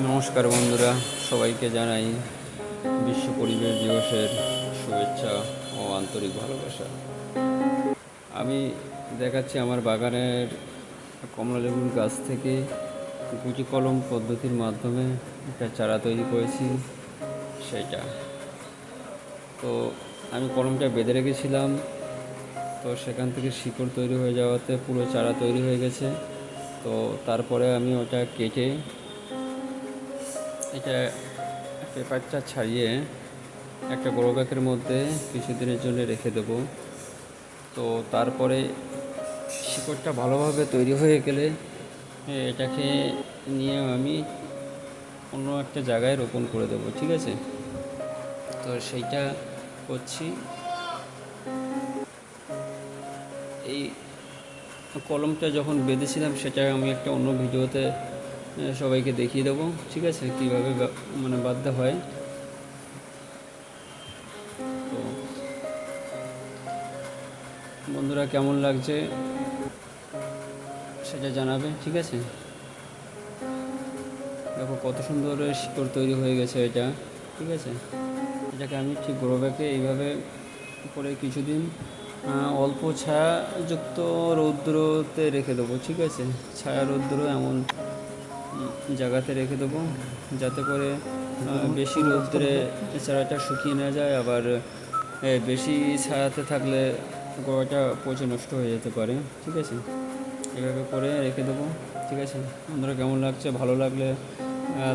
নমস্কার বন্ধুরা, সবাইকে জানাই বিশ্ব পরিবেশ দিবসের শুভেচ্ছা ও আন্তরিক ভালোবাসা। আমি দেখাচ্ছি আমার বাগানের কমলালেবুর গাছ থেকে গুটি কলম পদ্ধতির মাধ্যমে একটা চারা তৈরি করেছি। সেইটা তো আমি কলমটা বেঁধে রেখেছিলাম, তো সেখান থেকে শিকড় তৈরি হয়ে যাওয়াতে পুরো চারা তৈরি হয়ে গেছে। তো তারপরে আমি ওটা কেটে এটা পেপারটা ছাড়িয়ে একটা বড় ব্যাগের মধ্যে কিছুদিনের জন্য রেখে দেবো। তো তারপরে শিকড়টা ভালোভাবে তৈরি হয়ে গেলে এটাকে নিয়ে আমি অন্য একটা জায়গায় রোপণ করে দেবো, ঠিক আছে? তো সেইটা করছি। এই কলমটা যখন বেঁধেছিলাম সেটা আমি একটা অন্য ভিডিওতে সবাইকে দেখিয়ে দেবো, ঠিক আছে, কীভাবে বাঁধতে হয়। তো বন্ধুরা, কেমন লাগছে সেটা জানাবে, ঠিক আছে? দেখো কত সুন্দর শিকড় তৈরি হয়ে গেছে এটা, ঠিক আছে? এটাকে আমি ঠিক গ্রো ব্যাগে এইভাবে করে কিছুদিন অল্প ছায়াযুক্ত রৌদ্রতে রেখে দেবো, ঠিক আছে? ছায়া রৌদ্র এমন জায়গাতে রেখে দেবো যাতে করে বেশি রৌদ্রে চারাটা শুকিয়ে না যায়, আবার বেশি ছায়াতে থাকলে গোড়াটা পচে নষ্ট হয়ে যেতে পারে, ঠিক আছে? এভাবে করে রেখে দেবো, ঠিক আছে? বন্ধুরা, কেমন লাগছে? ভালো লাগলে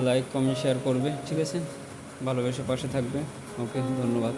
লাইক কমেন্ট শেয়ার করবে, ঠিক আছে? ভালোবেসে পাশে থাকবে। ওকে, ধন্যবাদ।